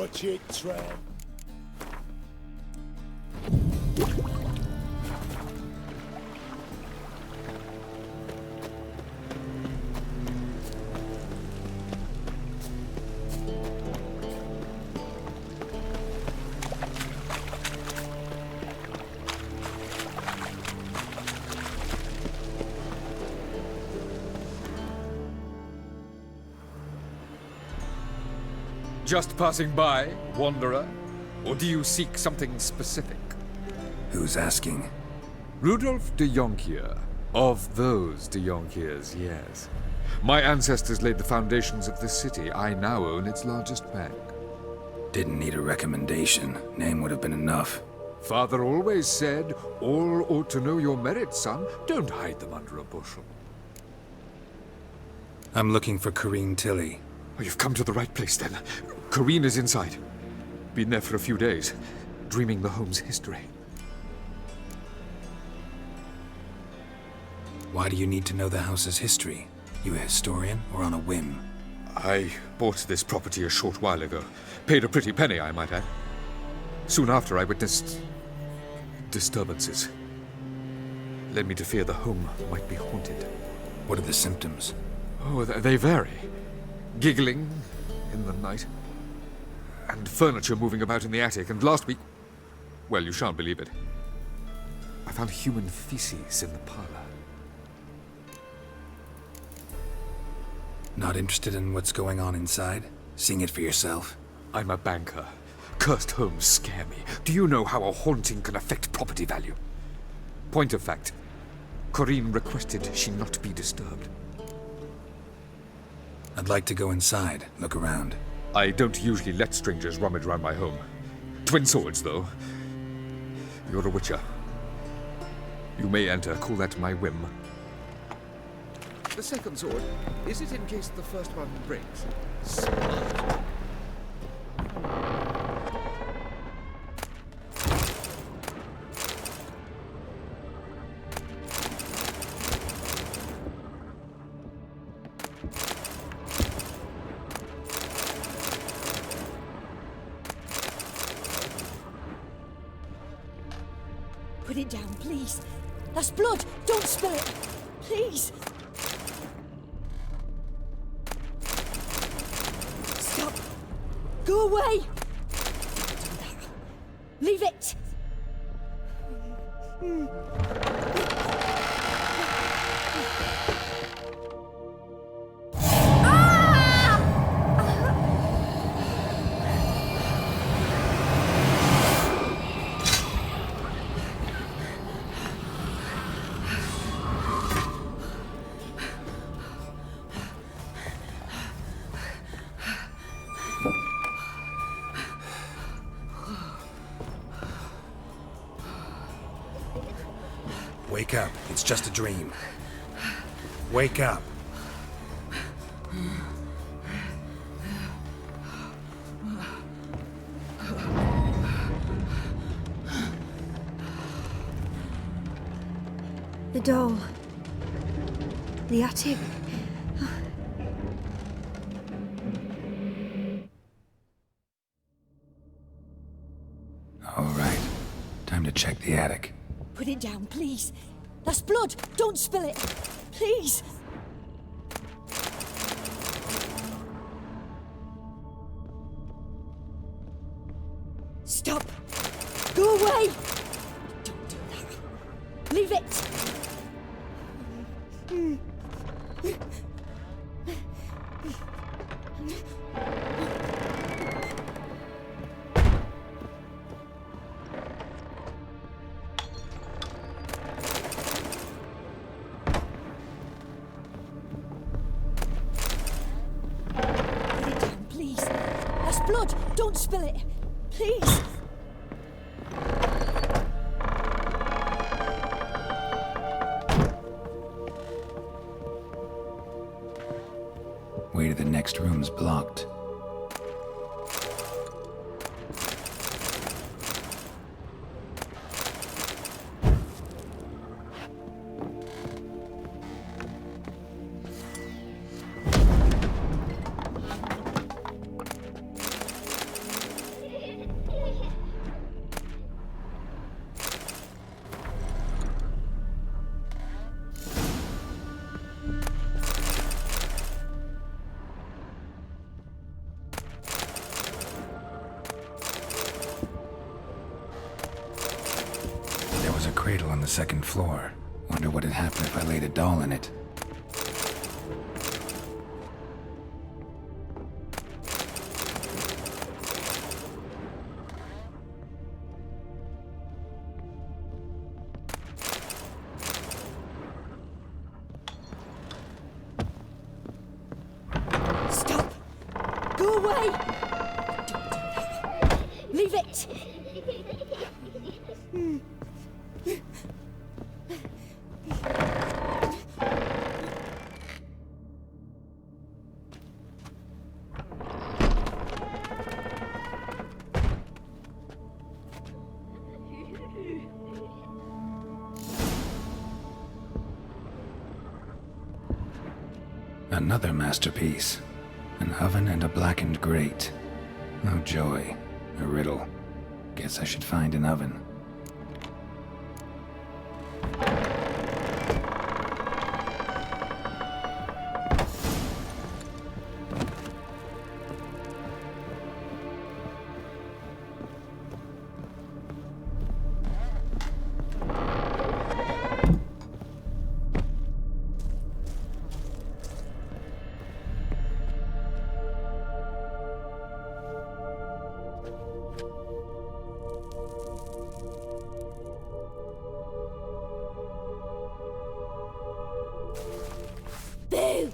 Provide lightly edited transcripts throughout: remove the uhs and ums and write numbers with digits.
Watch it, tramp. Just passing by, wanderer? Or do you seek something specific? Who's asking? Rudolf de Jonkier. Of those de Jonkiers, yes. My ancestors laid the foundations of this city. I now own its largest bank. Didn't need a recommendation. Name would have been enough. Father always said, all ought to know your merits, son. Don't hide them under a bushel. I'm looking for Corrine Tilly. Oh, you've come to the right place, then. Corrine is inside. Been there for a few days, dreaming the home's history. Why do you need to know the house's history? You a historian, or on a whim? I bought this property a short while ago. Paid a pretty penny, I might add. Soon after, I witnessed disturbances. Led me to fear the home might be haunted. What are the symptoms? Oh, they vary. Giggling in the night. And furniture moving about in the attic. And last week, well, you shan't believe it, I found human feces in the parlor. Not interested in what's going on inside? Seeing it for yourself? I'm a banker. Cursed homes scare me. Do you know how a haunting can affect property value? Point of fact, Corrine requested she not be disturbed. I'd like to go inside, look around. I don't usually let strangers rummage around my home. Twin swords, though. You're a witcher. You may enter, call that my whim. The second sword, is it in case the first one breaks? Smart. Put it down, please. That's blood. Don't spill it. Please. Stop. Go away. Don't do that. Leave it. Wake up. It's just a dream. Wake up. The doll. The attic. All right. Time to check the attic. Put it down, please. That's blood. Don't spill it. Please. Stop. Go away. Don't do that. Leave it. Blood! Don't spill it! Please! Way to the next room's blocked. second floor. Wonder what'd happen if I laid a doll in it. Stop! Go away! Don't do that. Leave it! Another masterpiece. An oven and a blackened grate. No joy. A riddle. Guess I should find an oven. Boo!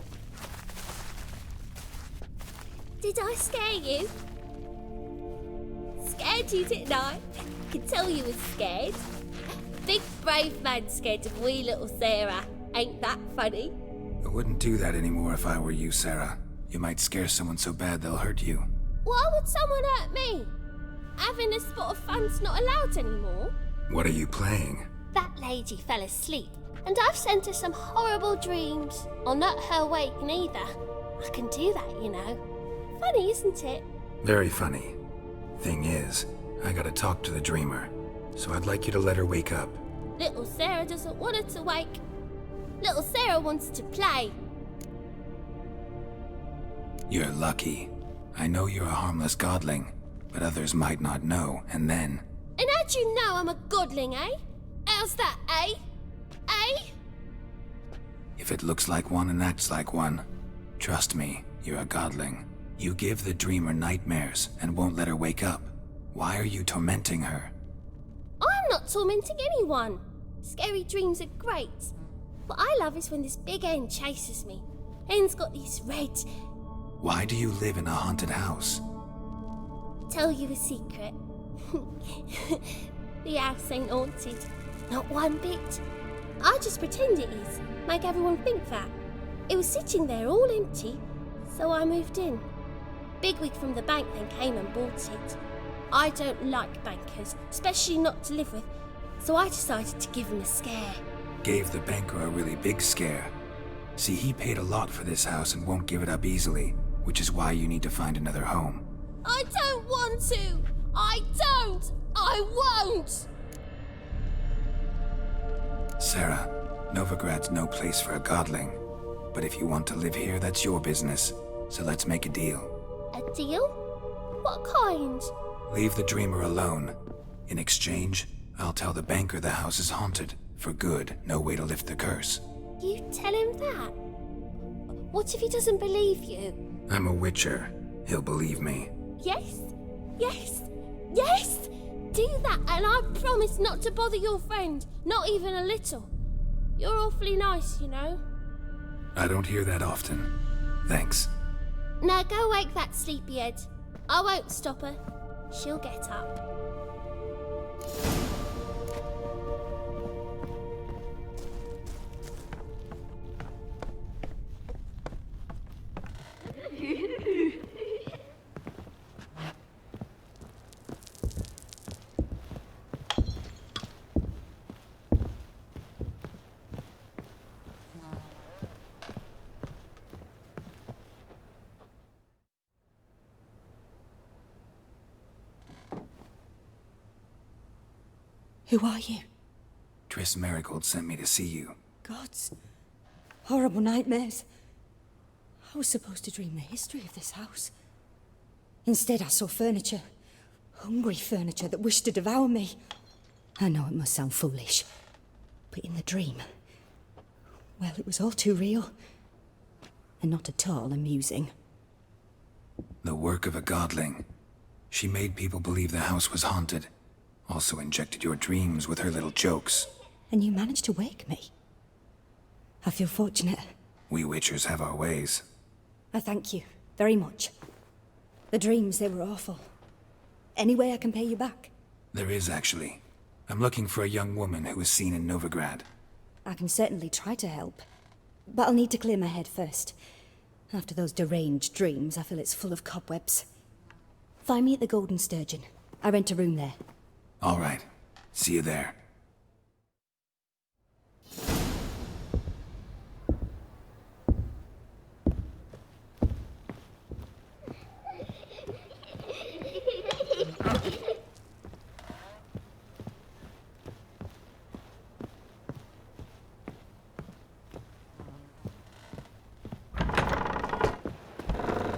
Did I scare you? Scared you, didn't I? Could tell you was scared. Big brave man scared of wee little Sarah. Ain't that funny? I wouldn't do that anymore if I were you, Sarah. You might scare someone so bad they'll hurt you. Why would someone hurt me? Having a spot of fun's not allowed anymore. What are you playing? That lady fell asleep, and I've sent her some horrible dreams. Or not her wake neither. I can do that, you know. Funny, isn't it? Very funny. Thing is, I gotta talk to the dreamer, so I'd like you to let her wake up. Little Sarah doesn't want her to wake. Little Sarah wants to play. You're lucky. I know you're a harmless godling, but others might not know, and then... And how'd you know I'm a godling, eh? How's that, eh? Eh? If it looks like one and acts like one, trust me, you're a godling. You give the dreamer nightmares and won't let her wake up. Why are you tormenting her? I'm not tormenting anyone. Scary dreams are great. What I love is when this big hen chases me. Hen's got these red... Why do you live in a haunted house? Tell you a secret. The house ain't haunted. Not one bit. I just pretend it is. Make everyone think that. It was sitting there all empty, so I moved in. Bigwig from the bank then came and bought it. I don't like bankers, especially not to live with, so I decided to give him a scare. Gave the banker a really big scare. See, he paid a lot for this house and won't give it up easily, which is why you need to find another home. I don't want to! I don't! I won't! Sarah, Novigrad's no place for a godling. But if you want to live here, that's your business. So let's make a deal. A deal? What kind? Leave the dreamer alone. In exchange, I'll tell the banker the house is haunted. For good, no way to lift the curse. You tell him that? What if he doesn't believe you? I'm a witcher. He'll believe me. Yes? Yes? Yes! Do that and I promise not to bother your friend. Not even a little. You're awfully nice, you know. I don't hear that often. Thanks. Now go wake that sleepyhead. I won't stop her. She'll get up. Who are you? Triss Marigold sent me to see you. Gods. Horrible nightmares. I was supposed to dream the history of this house. Instead, I saw furniture. Hungry furniture that wished to devour me. I know it must sound foolish, But in the dream, well, it was all too real. And not at all amusing. The work of a godling. She made people believe the house was haunted. Also injected your dreams with her little jokes. And you managed to wake me. I feel fortunate. We witchers have our ways. I thank you very much. The dreams, they were awful. Any way I can pay you back? There is, actually. I'm looking for a young woman who was seen in Novigrad. I can certainly try to help. But I'll need to clear my head first. After those deranged dreams, I feel it's full of cobwebs. Find me at the Golden Sturgeon. I rent a room there. All right. See you there.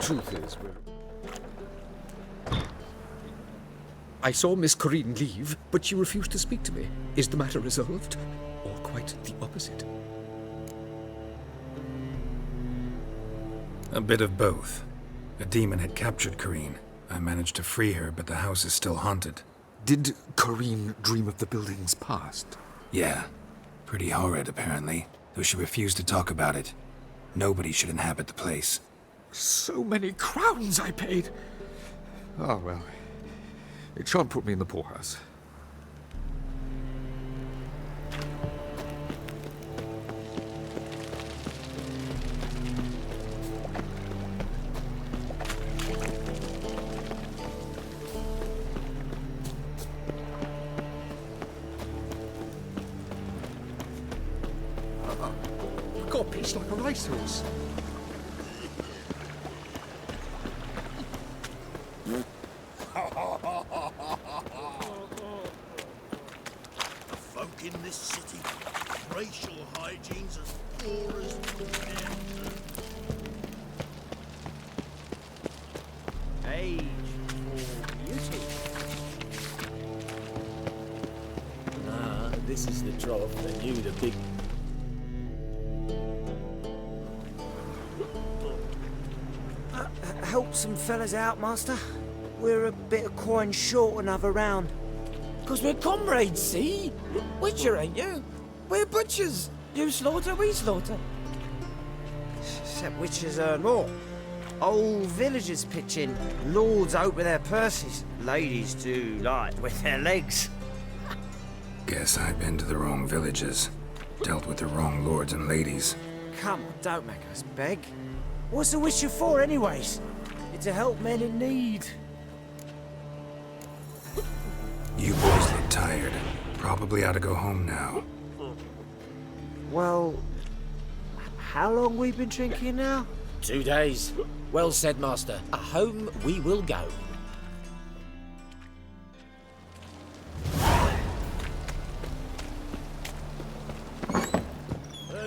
Truth is, I saw Miss Corinne leave, but she refused to speak to me. Is the matter resolved? Or quite the opposite? A bit of both. A demon had captured Corinne. I managed to free her, but the house is still haunted. Did Corinne dream of the building's past? Yeah. Pretty horrid, apparently, though she refused to talk about it. Nobody should inhabit the place. So many crowns I paid! Oh, well. It shan't put me in the poorhouse. I got pitched like a racehorse. Folk in this city, racial hygiene's as poor as Age for beauty. Nah, this is the trough that you, the big... Help some fellas out, master. We're a bit of coin short another round. 'Cause we're comrades, see? Witcher, ain't you? We're butchers. You slaughter, we slaughter. Except witches earn more. Old villagers pitch in. Lords open their purses. Ladies do light with their legs. Guess I've been to the wrong villages. Dealt with the wrong lords and ladies. Come on, don't make us beg. What's a witcher for, anyways? It's to help men in need. You boys look tired. Probably ought to go home now. Well, how long we been drinking now? 2 days. Well said, master. Home we will go.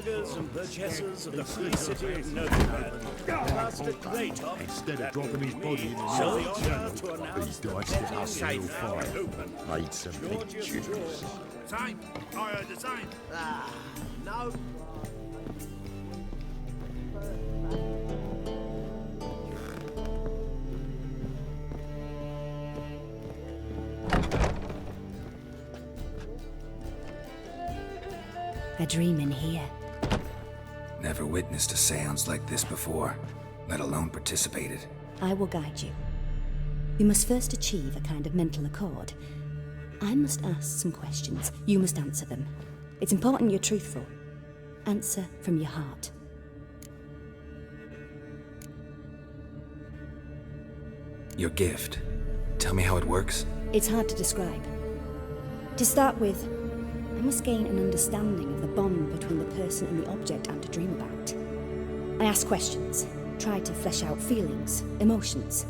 burghers and burgesses of the free city of Novigrad cast a great off. Instead of dropping his body in the So North the honour Channel, to announce these the guys deadly set up a safe real fire. open. Made some big tunes. Time. I heard the sign. No. A dream in here. Never witnessed a seance like this before, let alone participated. I will guide you. We must first achieve a kind of mental accord. I must ask some questions. You must answer them. It's important you're truthful. Answer from your heart. Your gift. Tell me how it works. It's hard to describe. To start with, I must gain an understanding of the bond between the person and the object I'm to dream about. I ask questions, try to flesh out feelings, emotions.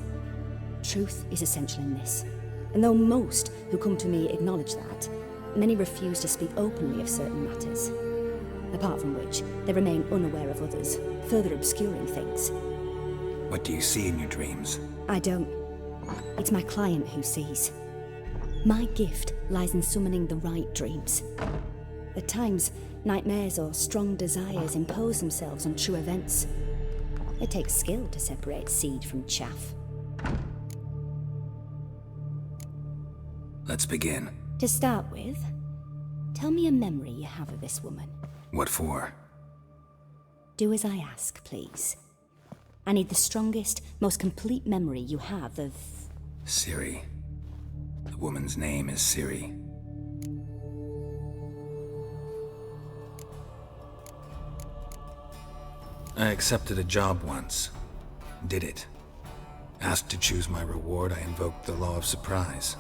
Truth is essential in this. And though most who come to me acknowledge that, many refuse to speak openly of certain matters. Apart from which, they remain unaware of others, further obscuring things. What do you see in your dreams? I don't. It's my client who sees. My gift lies in summoning the right dreams. At times, nightmares or strong desires impose themselves on true events. It takes skill to separate seed from chaff. Let's begin. To start with, tell me a memory you have of this woman. What for? Do as I ask, please. I need the strongest, most complete memory you have of... Siri. The woman's name is Siri. I accepted a job once. Did it. Asked to choose my reward, I invoked the law of surprise.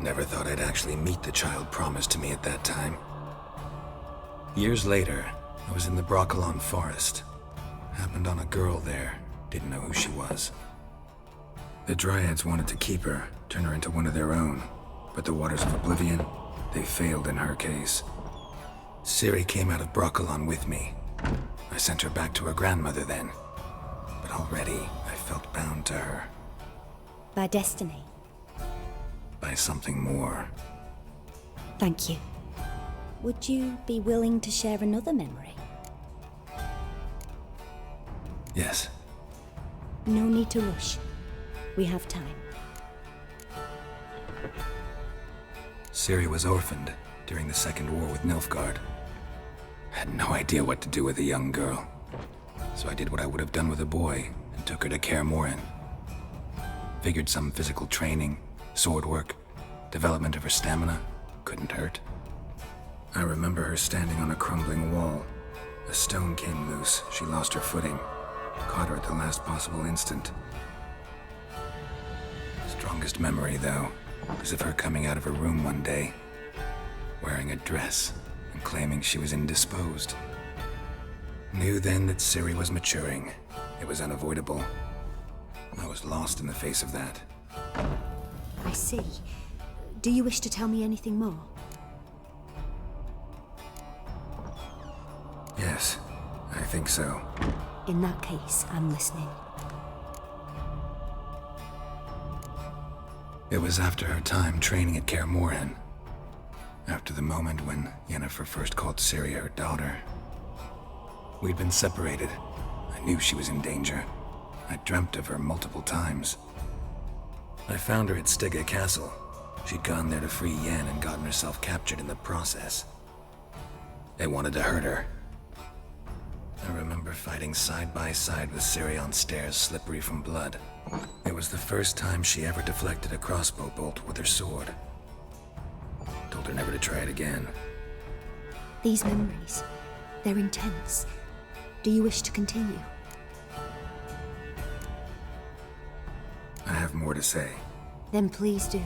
Never thought I'd actually meet the child promised to me at that time. Years later, I was in the Broccolon forest. Happened on a girl there. Didn't know who she was. The Dryads wanted to keep her, turn her into one of their own. But the Waters of Oblivion, they failed in her case. Ciri came out of Broccolon with me. I sent her back to her grandmother then. But already, I felt bound to her. By destiny. By something more. Thank you. Would you be willing to share another memory? Yes. No need to rush. We have time. Ciri was orphaned during the Second War with Nilfgaard. Had no idea what to do with a young girl. So I did what I would have done with a boy and took her to Kaer Morhen. Figured some physical training, sword work, development of her stamina couldn't hurt. I remember her standing on a crumbling wall. A stone came loose, she lost her footing. Caught her at the last possible instant. Strongest memory, though, is of her coming out of her room one day, wearing a dress and claiming she was indisposed. Knew then that Ciri was maturing. It was unavoidable. I was lost in the face of that. I see. Do you wish to tell me anything more? Yes, I think so. In that case, I'm listening. It was after her time training at Kaer Morhen. After the moment when Yennefer first called Ciri her daughter. We'd been separated. I knew she was in danger. I dreamt of her multiple times. I found her at Stygga Castle. She'd gone there to free Yen and gotten herself captured in the process. They wanted to hurt her. I remember fighting side by side with Ciri on stairs slippery from blood. It was the first time she ever deflected a crossbow bolt with her sword. Told her never to try it again. These memories, they're intense. Do you wish to continue? I have more to say. Then please do.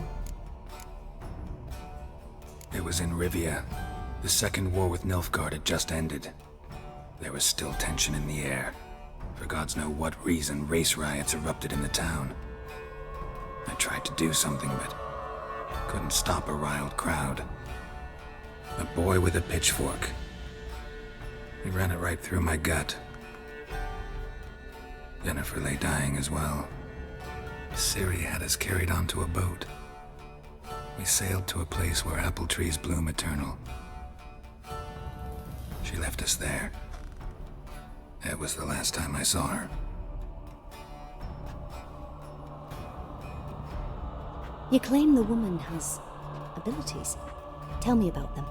It was in Rivia. The Second War with Nilfgaard had just ended. There was still tension in the air. For gods know what reason, race riots erupted in the town. I tried to do something, but couldn't stop a riled crowd. A boy with a pitchfork. He ran it right through my gut. Yennefer lay dying as well. Ciri had us carried onto a boat. We sailed to a place where apple trees bloom eternal. She left us there. That was the last time I saw her. You claim the woman has abilities. Tell me about them.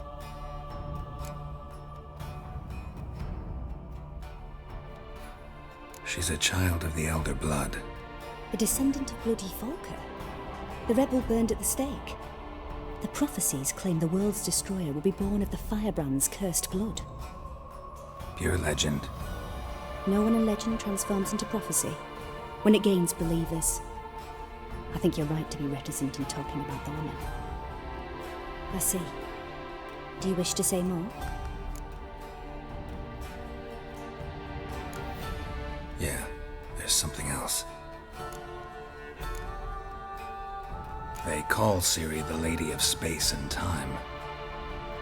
She's a child of the Elder Blood. A descendant of bloody Volker. The rebel burned at the stake. The prophecies claim the world's destroyer will be born of the firebrand's cursed blood. Pure legend. No one in legend transforms into prophecy when it gains believers. I think you're right to be reticent in talking about the woman. I see. Do you wish to say more? Yeah, there's something else. They call Ciri the Lady of Space and Time.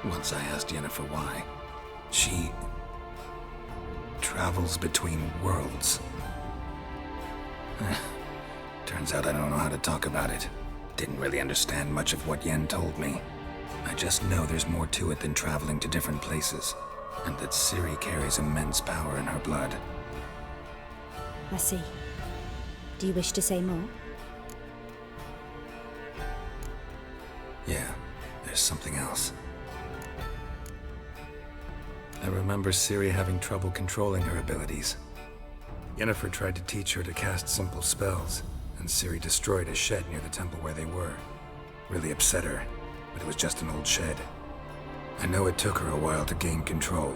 Once I asked Yennefer why. She travels between worlds. Turns out I don't know how to talk about it. Didn't really understand much of what Yen told me. I just know there's more to it than traveling to different places, and that Ciri carries immense power in her blood. I see. Do you wish to say more? Yeah, there's something else. I remember Ciri having trouble controlling her abilities. Yennefer tried to teach her to cast simple spells, and Ciri destroyed a shed near the temple where they were. Really upset her, but it was just an old shed. I know it took her a while to gain control,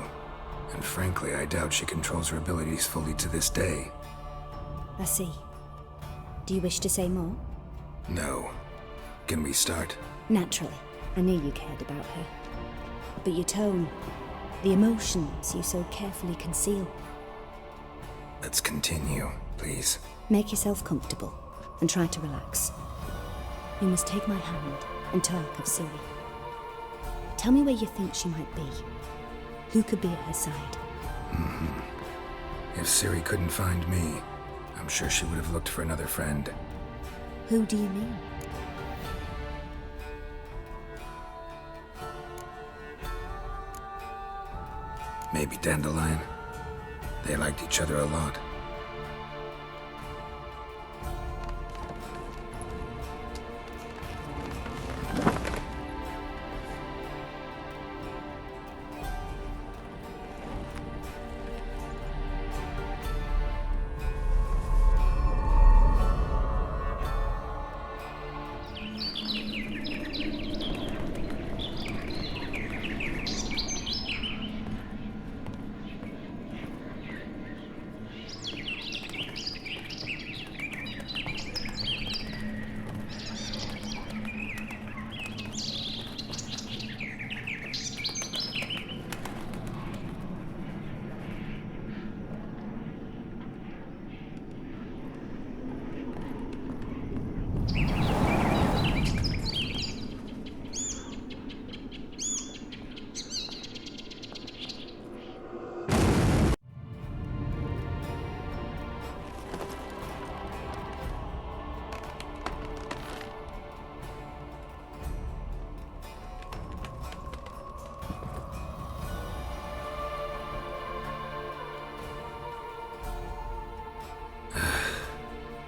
and frankly, I doubt she controls her abilities fully to this day. I see. Do you wish to say more? No. Can we start? Naturally. I knew you cared about her. But your tone, the emotions you so carefully conceal. Let's continue, please. Make yourself comfortable and try to relax. You must take my hand and talk of Ciri. Tell me where you think she might be. Who could be at her side? If Ciri couldn't find me, I'm sure she would have looked for another friend. Who do you mean? Maybe Dandelion. They liked each other a lot.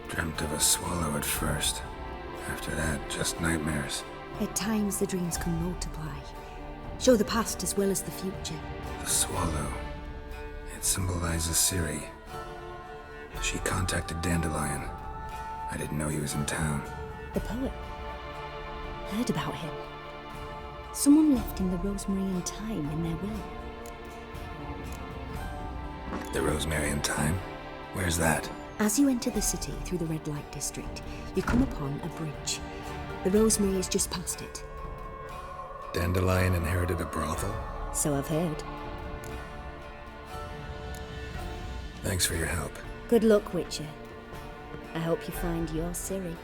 Dreamt of a swallow at first. After that, just nightmares. At times the dreams can multiply. Show the past as well as the future. The swallow. It symbolizes Ciri. She contacted Dandelion. I didn't know he was in town. The poet. Heard about him. Someone left him the rosemary and thyme in their will. The Rosemary and Thyme? Where's that? As you enter the city through the red light district, you come upon a bridge. The rosemary is just past it. Dandelion inherited a brothel? So I've heard. Thanks for your help. Good luck, Witcher. I hope you find your Ciri.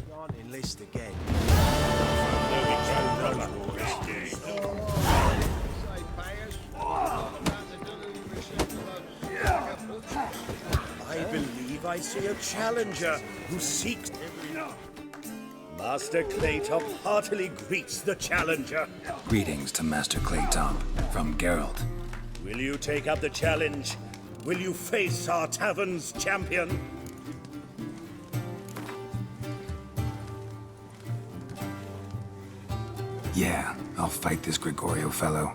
Can't enlist again. I believe I see a challenger who seeks... Master Claytop heartily greets the challenger. Greetings to Master Claytop from Geralt. Will you take up the challenge? Will you face our tavern's champion? Yeah, I'll fight this Gregorio fellow.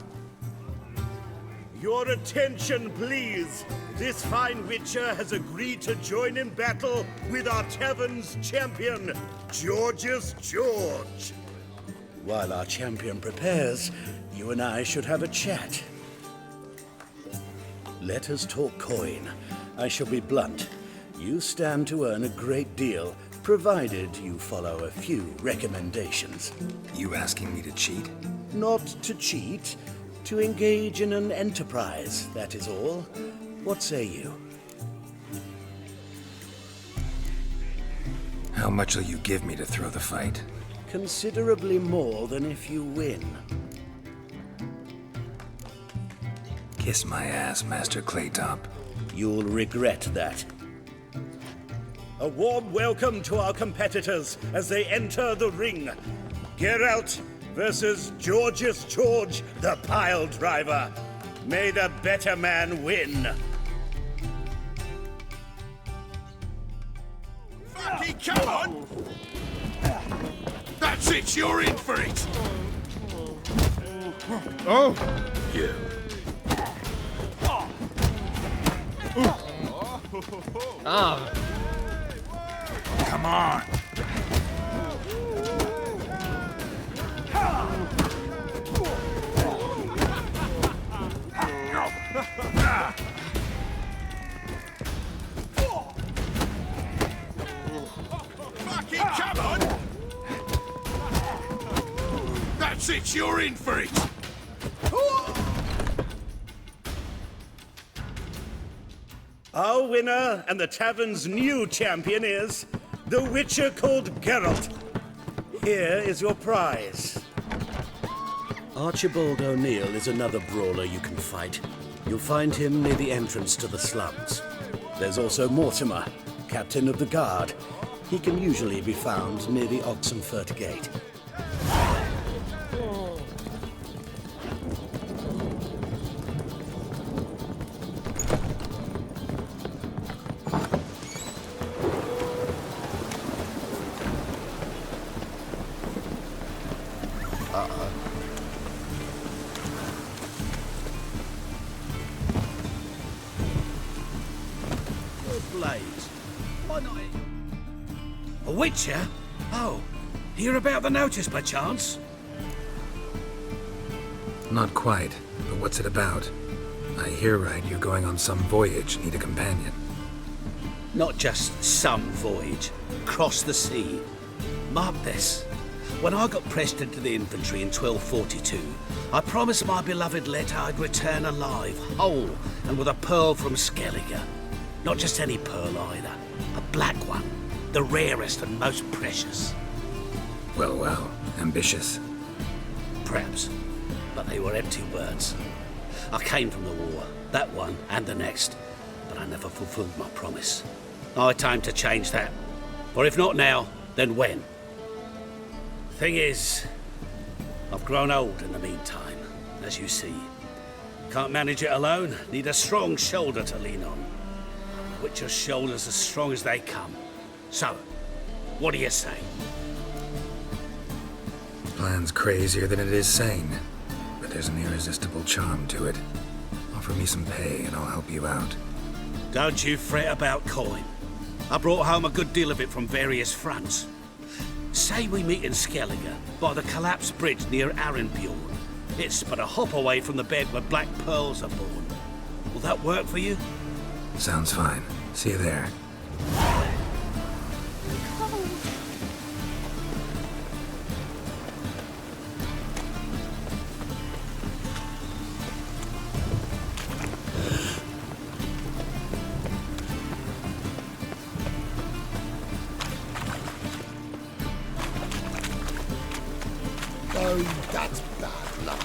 Your attention, please. This fine witcher has agreed to join in battle with our tavern's champion, Georgius George. While our champion prepares, you and I should have a chat. Let us talk coin. I shall be blunt. You stand to earn a great deal, provided you follow a few recommendations. You asking me to cheat? Not to cheat, to engage in an enterprise, that is all. What say you? How much will you give me to throw the fight? Considerably more than if you win. Kiss my ass, Master Claytop. You'll regret that. A warm welcome to our competitors as they enter the ring. Geralt versus Georgius George, the pile driver. May the better man win. Fucking come on! That's it, you're in for it! Oh! You. Come on! Fucking come on! That's it, you're in for it! Our winner and the tavern's new champion is the Witcher called Geralt. Here is your prize. Archibald O'Neill is another brawler you can fight. You'll find him near the entrance to the slums. There's also Mortimer, captain of the guard. He can usually be found near the Oxenfurt Gate. Blades. Why not? A Witcher? Oh, hear about the notice by chance? Not quite, but what's it about? I hear right, you're going on some voyage, need a companion. Not just some voyage. Cross the sea. Mark this. When I got pressed into the infantry in 1242, I promised my beloved Let I'd return alive, whole, and with a pearl from Skellige. Not just any pearl either. A black one. The rarest and most precious. Well, ambitious. Perhaps. But they were empty words. I came from the war. That one and the next. But I never fulfilled my promise. I time to change that. For if not now, then when? Thing is, I've grown old in the meantime, as you see. Can't manage it alone. Need a strong shoulder to lean on. Witcher's shoulders as strong as they come. So, what do you say? Plan's crazier than it is sane, but there's an irresistible charm to it. Offer me some pay and I'll help you out. Don't you fret about coin. I brought home a good deal of it from various fronts. Say we meet in Skellige, by the collapsed bridge near Arenbjorn. It's but a hop away from the bed where black pearls are born. Will that work for you? Sounds fine. See you there. Oh, that's bad luck.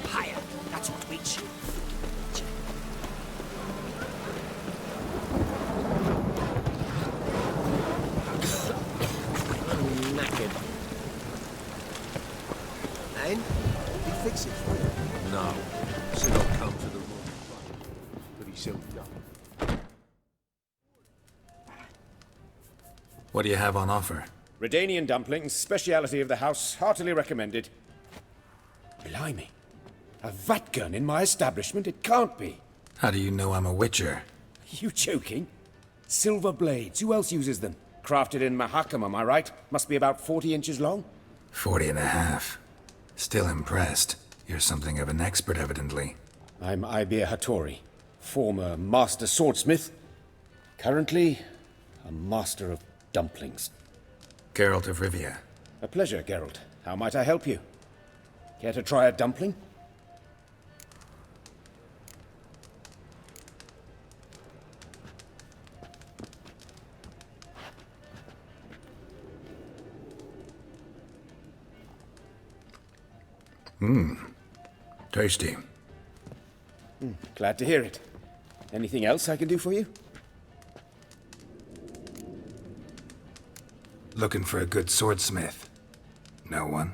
Higher. That's what we choose. I'm knackered. Hein? You fix it for you? No. Said I'll come to the room. But he's still done. What do you have on offer? Redanian dumplings, speciality of the house, heartily recommended. Blimey. A vatgun in my establishment? It can't be. How do you know I'm a witcher? You joking? Silver blades, who else uses them? Crafted in Mahakam, am I right? Must be about 40 inches long? 40 and a half. Still impressed. You're something of an expert, evidently. I'm Ibir Hattori, former master swordsmith. Currently, a master of dumplings. Geralt of Rivia. A pleasure, Geralt. How might I help you? Care to try a dumpling? Tasty. Glad to hear it. Anything else I can do for you? Looking for a good swordsmith. No one?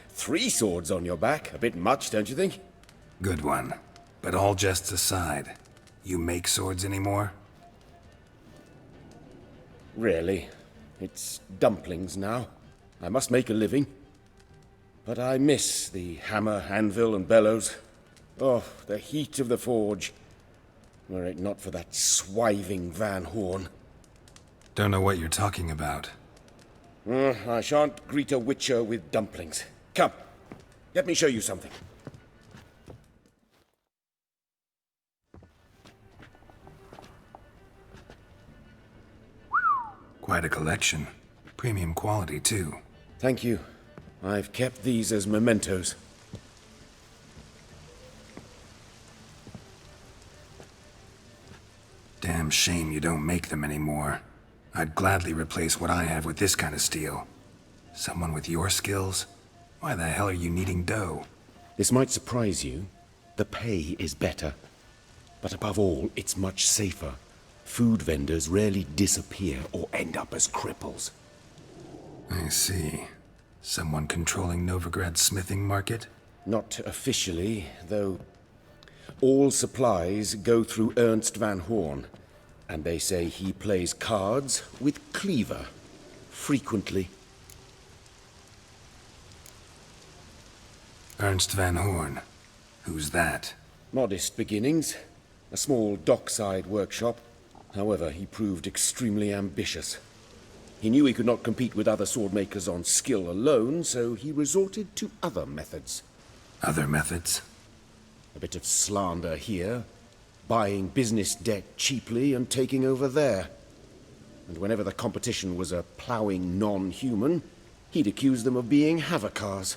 3 swords on your back. A bit much, don't you think? Good one. But all jests aside, you make swords anymore? Really. It's dumplings now. I must make a living. But I miss the hammer, anvil, and bellows. Oh, the heat of the forge. Were it not for that swiving Van Horn. Don't know what you're talking about. I shan't greet a witcher with dumplings. Come, let me show you something. Quite a collection. Premium quality, too. Thank you. I've kept these as mementos. Damn shame you don't make them anymore. I'd gladly replace what I have with this kind of steel. Someone with your skills? Why the hell are you needing dough? This might surprise you. The pay is better. But above all, it's much safer. Food vendors rarely disappear or end up as cripples. I see. Someone controlling Novigrad's smithing market? Not officially, though. All supplies go through Ernst Van Horn, and they say he plays cards with Cleaver. Frequently. Ernst Van Horn. Who's that? Modest beginnings. A small dockside workshop. However, he proved extremely ambitious. He knew he could not compete with other swordmakers on skill alone, so he resorted to other methods. Other methods? A bit of slander here, buying business debt cheaply and taking over there. And whenever the competition was a ploughing non-human, he'd accuse them of being Havocars.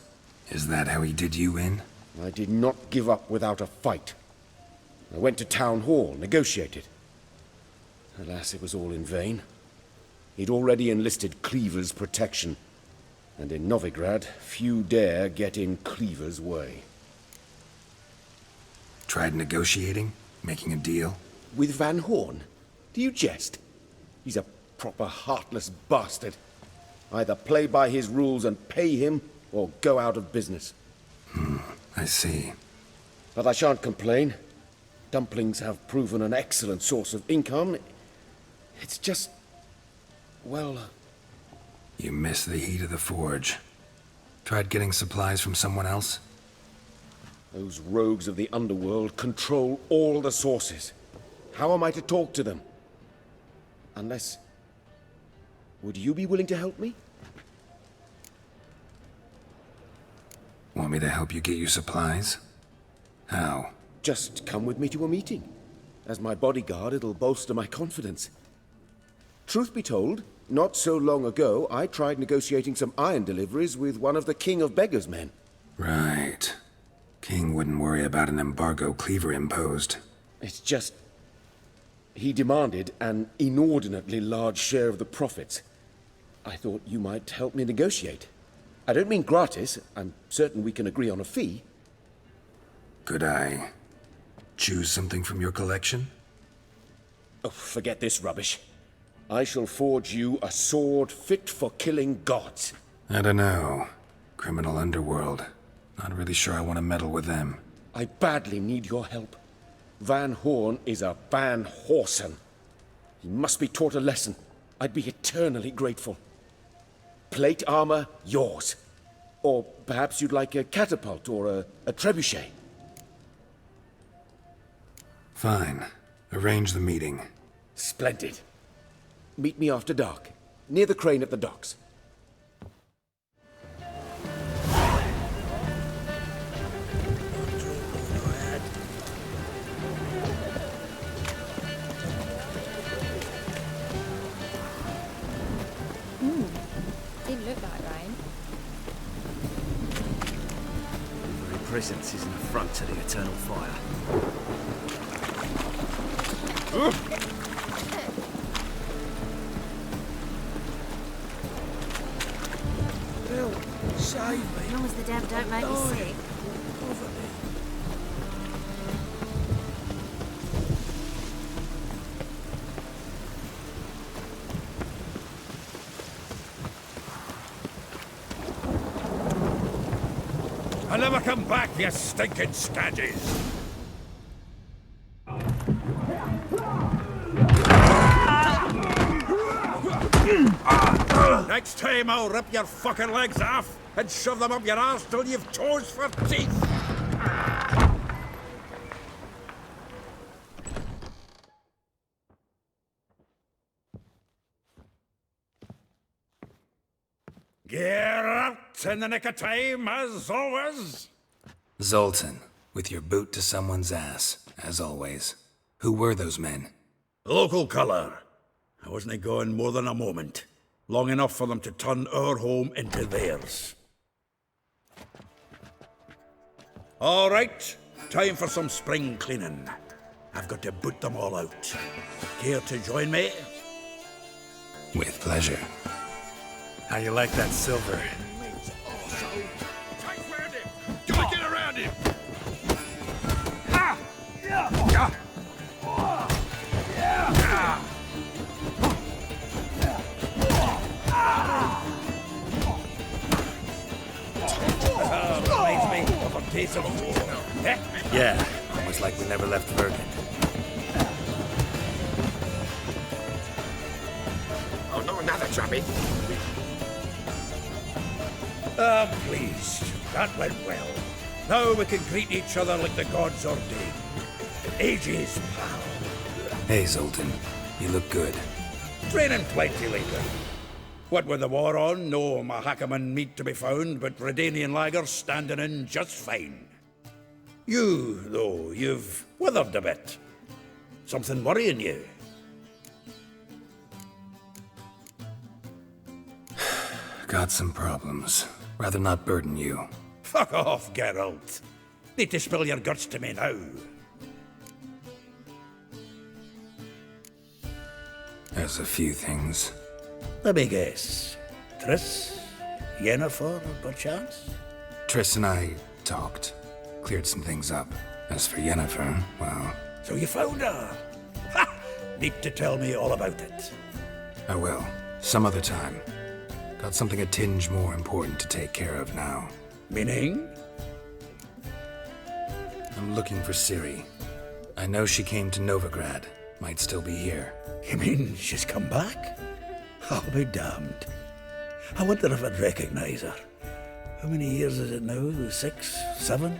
Is that how he did you in? I did not give up without a fight. I went to town hall, negotiated. Alas, it was all in vain. He'd already enlisted Cleaver's protection, and in Novigrad, few dare get in Cleaver's way. Tried negotiating? Making a deal? With Van Horn? Do you jest? He's a proper heartless bastard. Either play by his rules and pay him, or go out of business. I see. But I shan't complain. Dumplings have proven an excellent source of income. It's just... well... You miss the heat of the forge. Tried getting supplies from someone else? Those rogues of the underworld control all the sources. How am I to talk to them? Unless... would you be willing to help me? Want me to help you get you supplies? How? Just come with me to a meeting. As my bodyguard, it'll bolster my confidence. Truth be told, not so long ago, I tried negotiating some iron deliveries with one of the King of Beggars' men. Right. King wouldn't worry about an embargo Cleaver imposed. It's just... he demanded an inordinately large share of the profits. I thought you might help me negotiate. I don't mean gratis. I'm certain we can agree on a fee. Could I choose something from your collection? Oh, forget this rubbish. I shall forge you a sword fit for killing gods. I don't know. Criminal underworld. Not really sure I want to meddle with them. I badly need your help. Van Horn is a Van Horsen. He must be taught a lesson. I'd be eternally grateful. Plate armor, yours. Or perhaps you'd like a catapult or a trebuchet. Fine. Arrange the meeting. Splendid. Meet me after dark, near the crane at the docks. Didn't look like rain. Your very presence is an affront to the eternal fire. Well, Save me. As long as the dev don't make me sick. Over me. I'll never come back, you stinking scadges! Next time I'll rip your fucking legs off and shove them up your arse till you've toes for teeth! Get out in the nick of time, as always! Zoltan, with your boot to someone's ass, as always. Who were those men? Local colour. I wasn't gone more than a moment. Long enough for them to turn our home into theirs. All right, time for some spring cleaning. I've got to boot them all out. Care to join me? With pleasure. How you like that silver? Gotta get around him! Reminds me of a taste of war. Yeah, almost like we never left Vergen. Oh, no, another chubby. Pleased. That went well. Now we can greet each other like the gods ordained. Ages, pal. Hey, Zoltan. You look good. Training plenty later. What with the war on, no Mahakaman meat to be found, but Redanian lagers standing in just fine. You, though, you've withered a bit. Something worrying you? Got some problems. Rather not burden you. Fuck off, Geralt. Need to spill your guts to me now. There's a few things. Let me guess. Triss? Yennefer, perchance? Triss and I talked. Cleared some things up. As for Yennefer, well... So you found her? Ha! Need to tell me all about it. I will. Some other time. Got something a tinge more important to take care of now. Meaning? I'm looking for Ciri. I know she came to Novigrad. Might still be here. You mean she's come back? I'll be damned. I wonder if I'd recognize her. How many years is it now? 6? 7?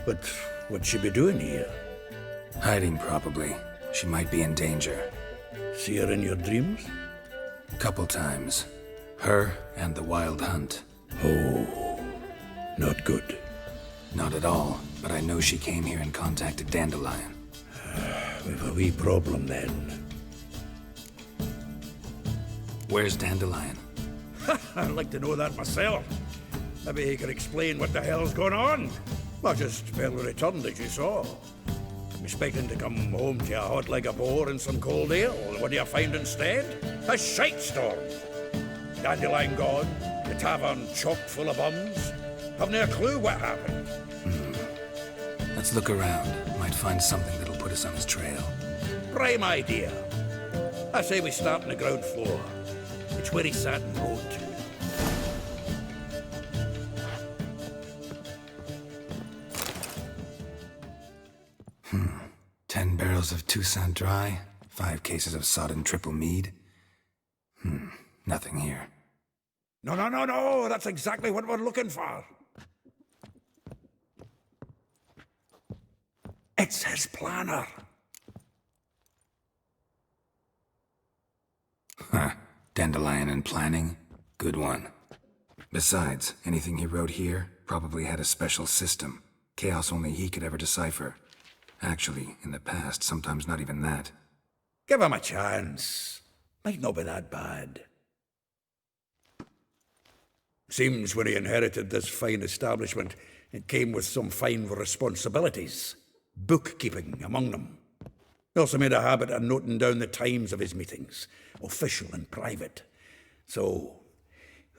But what'd she be doing here? Hiding, probably. She might be in danger. See her in your dreams? Couple times. Her and the Wild Hunt. Oh, not good. Not at all, but I know she came here and contacted Dandelion. We've a wee problem then. Where's Dandelion? I'd like to know that myself. Maybe he could explain what the hell's going on. Well, just barely returned, as you saw. Expecting to come home to a hot leg of boar and some cold ale. What do you find instead? A shite storm. Dandelion gone, the tavern chock full of bums. Haven't a clue what happened. Let's look around. Might find something that'll put us on his trail. Prime idea. I say we start on the ground floor. It's where he sat and wrote. 10 barrels of Toussaint Dry, 5 cases of sodden triple mead. Nothing here. No. That's exactly what we're looking for. It's his planner. Dandelion and planning? Good one. Besides, anything he wrote here probably had a special system. Chaos only he could ever decipher. Actually, in the past, sometimes not even that. Give him a chance. Might not be that bad. Seems when he inherited this fine establishment, it came with some fine responsibilities. Bookkeeping among them. He also made a habit of noting down the times of his meetings, official and private. So,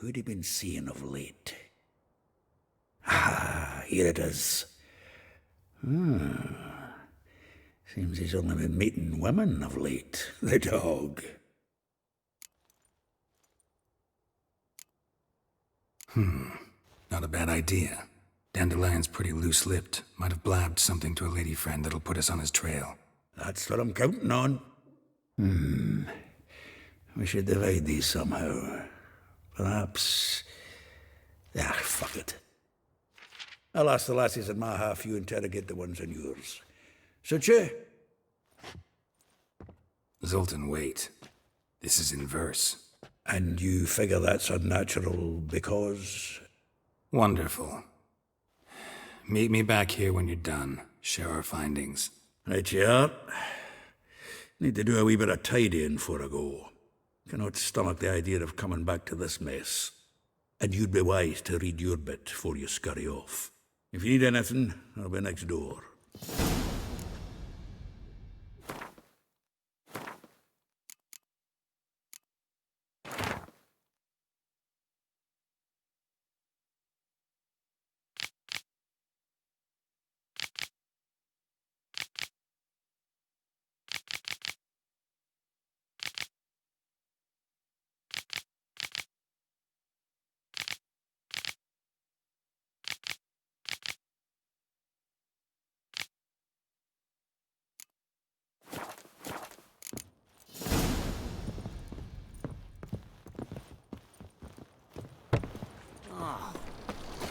who'd he been seeing of late? Ah, here it is. Seems he's only been meeting women of late, the dog. Not a bad idea. Dandelion's pretty loose-lipped. Might have blabbed something to a lady friend that'll put us on his trail. That's what I'm counting on. We should divide these somehow. Perhaps... fuck it. I'll ask the lassies in my half, you interrogate the ones in yours. Suche? Zoltan, wait. This is in verse. And you figure that's unnatural because... Wonderful. Meet me back here when you're done. Share our findings. Right you are. Need to do a wee bit of tidying before I go. Cannot stomach the idea of coming back to this mess. And you'd be wise to read your bit before you scurry off. If you need anything, I'll be next door.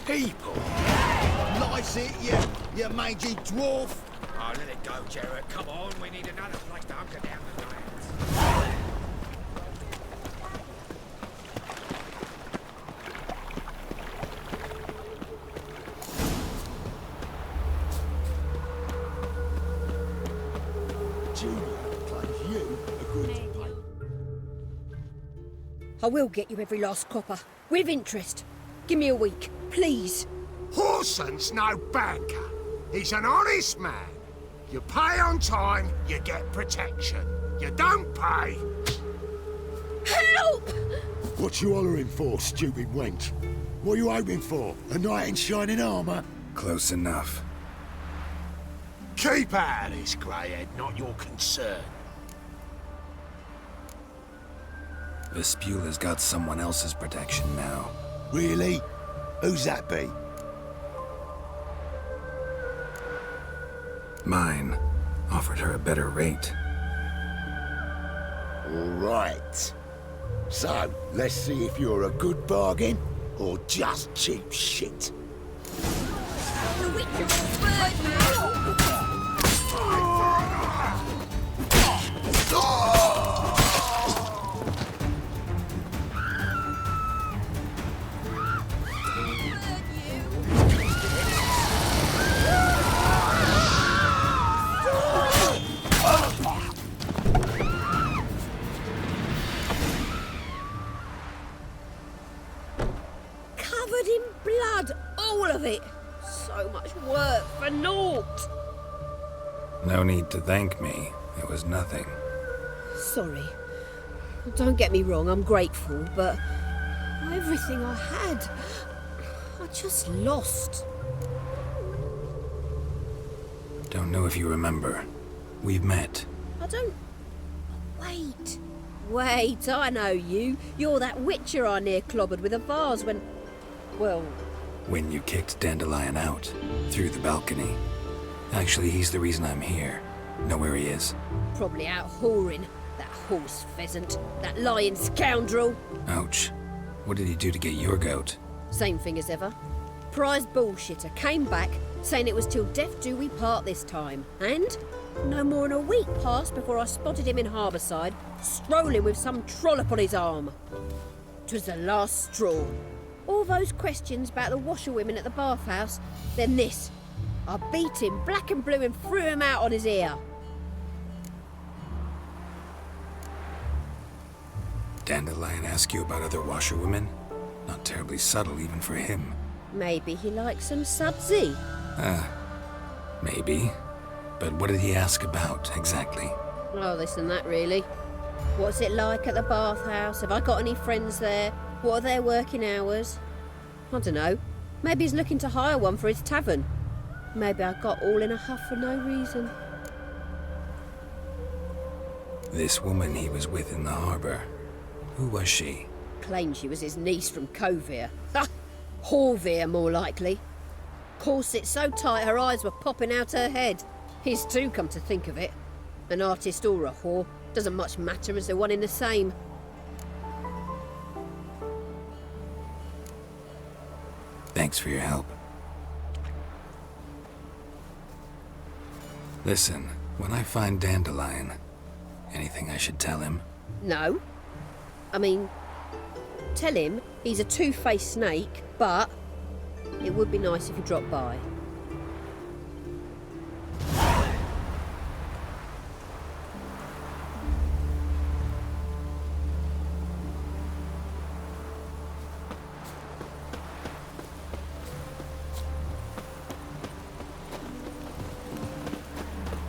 People! Lice it, you mangy dwarf! Oh, let it go, Jarrett. Come on, we need another place to hunker down tonight. Junior claims you agreed to pay. I will get you every last copper, with interest. Give me a week, please. Horson's no banker. He's an honest man. You pay on time, you get protection. You don't pay... Help! What you hollering for, stupid wench? What are you hoping for? A knight in shining armour? Close enough. Keep out of this, greyhead, not your concern. Vespula's got someone else's protection now. Really? Who's that be? Mine. Offered her a better rate. All right. So, let's see if you're a good bargain or just cheap shit. Covered in blood, all of it. So much work for naught. No need to thank me. It was nothing. Sorry. Don't get me wrong, I'm grateful, but everything I had, I just lost. Don't know if you remember. We've met. I don't... Wait, I know you. You're that witcher I near clobbered with a vase when... Well... When you kicked Dandelion out. Through the balcony. Actually, he's the reason I'm here. Know where he is? Probably out whoring. That horse pheasant. That lying scoundrel. Ouch. What did he do to get your goat? Same thing as ever. Prize bullshitter came back, saying it was till death do we part this time. And no more than a week passed before I spotted him in Harbourside, strolling with some trollop on his arm. 'Twas the last straw. All those questions about the washerwomen at the bathhouse, then this. I beat him black and blue and threw him out on his ear. Dandelion ask you about other washerwomen? Not terribly subtle even for him. Maybe he likes some sudsy. Maybe. But what did he ask about, exactly? Oh, this and that, really. What's it like at the bathhouse? Have I got any friends there? What are their working hours? I don't know. Maybe he's looking to hire one for his tavern. Maybe I got all in a huff for no reason. This woman he was with in the harbor, who was she? Claimed she was his niece from Kovir. Ha! Horvir, more likely. Corset so tight her eyes were popping out her head. His too, come to think of it. An artist or a whore, doesn't much matter as they're one in the same. Thanks for your help. Listen, when I find Dandelion, anything I should tell him? No. I mean, tell him he's a two-faced snake, but it would be nice if he dropped by.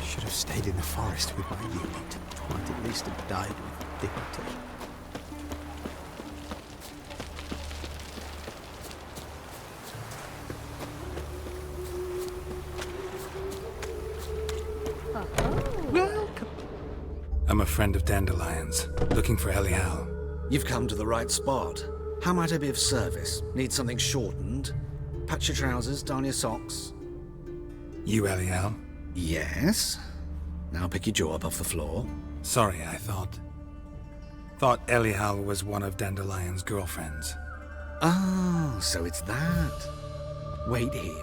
Should have stayed in the forest with my unit. Might at least have died with dignity. Welcome. I'm a friend of Dandelion's, looking for Elial. You've come to the right spot. How might I be of service? Need something shortened? Patch your trousers, darn your socks. You Elial? Yes. Now pick your jaw up off the floor. Sorry, I thought Elial was one of Dandelion's girlfriends. Oh, so it's that. Wait here.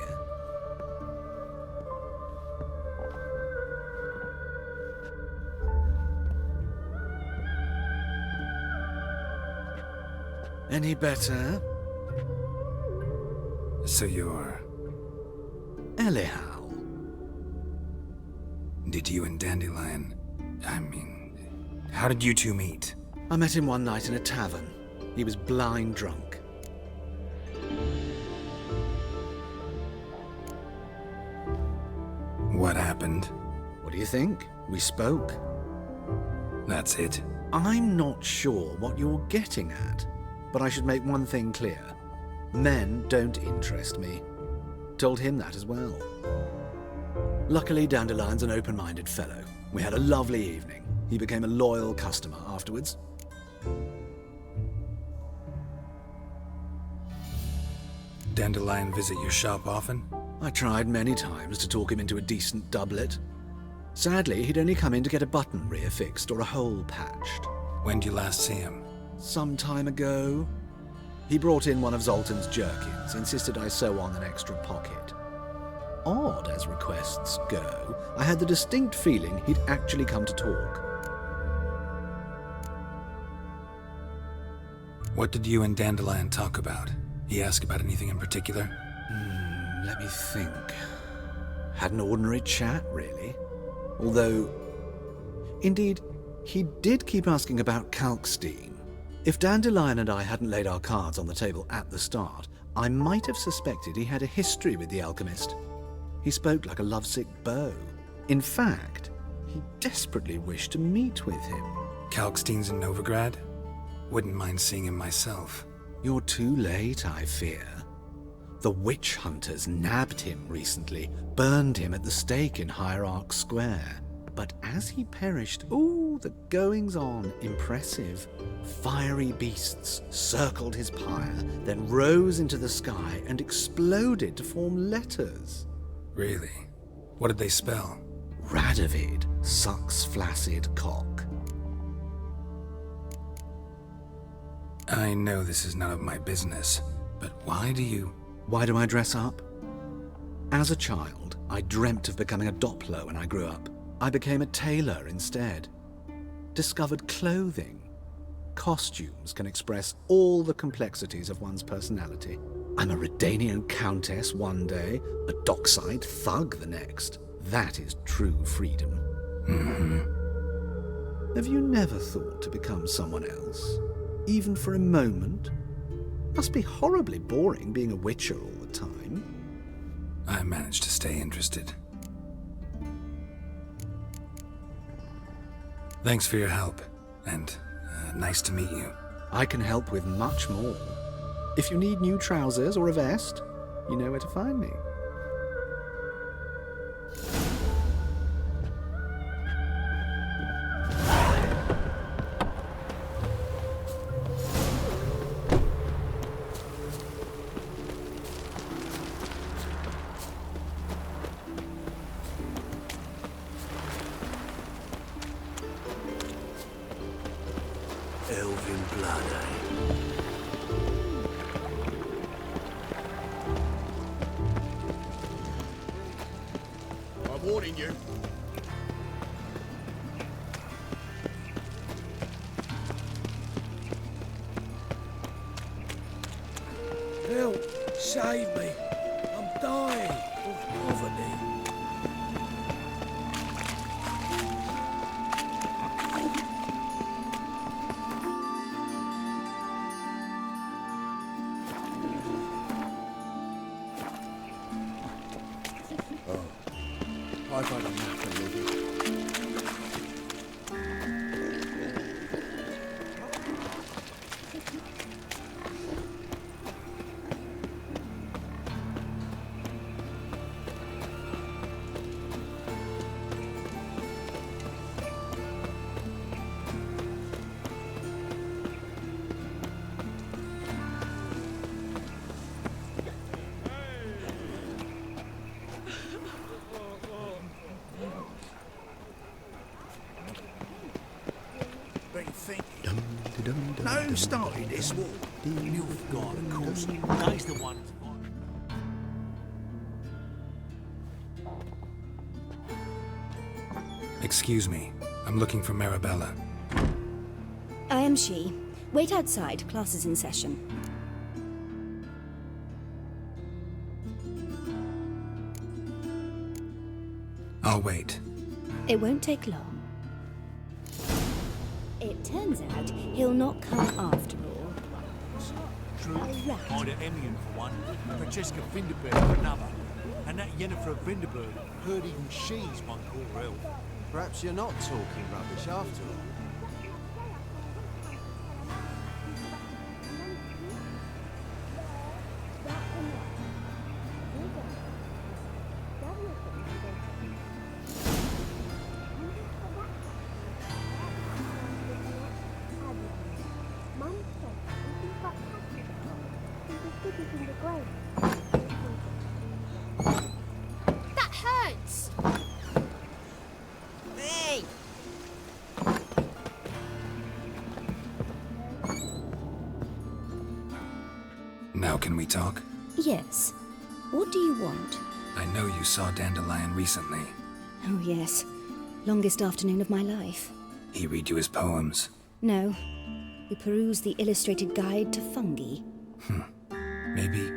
Any better? So you're... Elial. Did you and Dandelion... how did you two meet? I met him one night in a tavern. He was blind drunk. What happened? What do you think? We spoke. That's it? I'm not sure what you're getting at, but I should make one thing clear. Men don't interest me. Told him that as well. Luckily, Dandelion's an open-minded fellow. We had a lovely evening. He became a loyal customer afterwards. Dandelion visit your shop often? I tried many times to talk him into a decent doublet. Sadly, he'd only come in to get a button reaffixed or a hole patched. When did you last see him? Some time ago. He brought in one of Zoltan's jerkins, insisted I sew on an extra pocket. Odd as requests go, I had the distinct feeling he'd actually come to talk. What did you and Dandelion talk about? He asked about anything in particular? Let me think. Had an ordinary chat, really. Although, indeed, he did keep asking about Kalkstein. If Dandelion and I hadn't laid our cards on the table at the start, I might have suspected he had a history with the alchemist. He spoke like a lovesick beau. In fact, he desperately wished to meet with him. Kalkstein's in Novigrad? Wouldn't mind seeing him myself. You're too late, I fear. The witch hunters nabbed him recently, burned him at the stake in Hierarch Square. But as he perished, the goings-on, impressive. Fiery beasts circled his pyre, then rose into the sky and exploded to form letters. Really? What did they spell? Radovid sucks flaccid cock. I know this is none of my business, but why do I dress up? As a child, I dreamt of becoming a Doppler when I grew up. I became a tailor instead. Discovered clothing. Costumes can express all the complexities of one's personality. I'm a Redanian countess one day, a dockside thug the next. That is true freedom. Have you never thought to become someone else? Even for a moment? Must be horribly boring being a witcher all the time. I managed to stay interested. Thanks for your help, and nice to meet you. I can help with much more. If you need new trousers or a vest, you know where to find me. Elven blood, eh? I'm warning you. Help! Save me! I'm dying of poverty. I've had enough of living. No, started this war. Novigrad, of course. They's the ones. Excuse me. I'm looking for Marabella. I am she. Wait outside. Class is in session. I'll wait. It won't take long. It turns out he'll not come after all. True. rat. Ida Emion for one, Francesca Vinderberg for another, and that Yennefer Vinderberg heard even she's one core elf. Perhaps you're not talking rubbish after all. That hurts! Hey! Now can we talk? Yes. What do you want? I know you saw Dandelion recently. Oh, yes. Longest afternoon of my life. He read you his poems. No. We perused the illustrated guide to fungi. Maybe...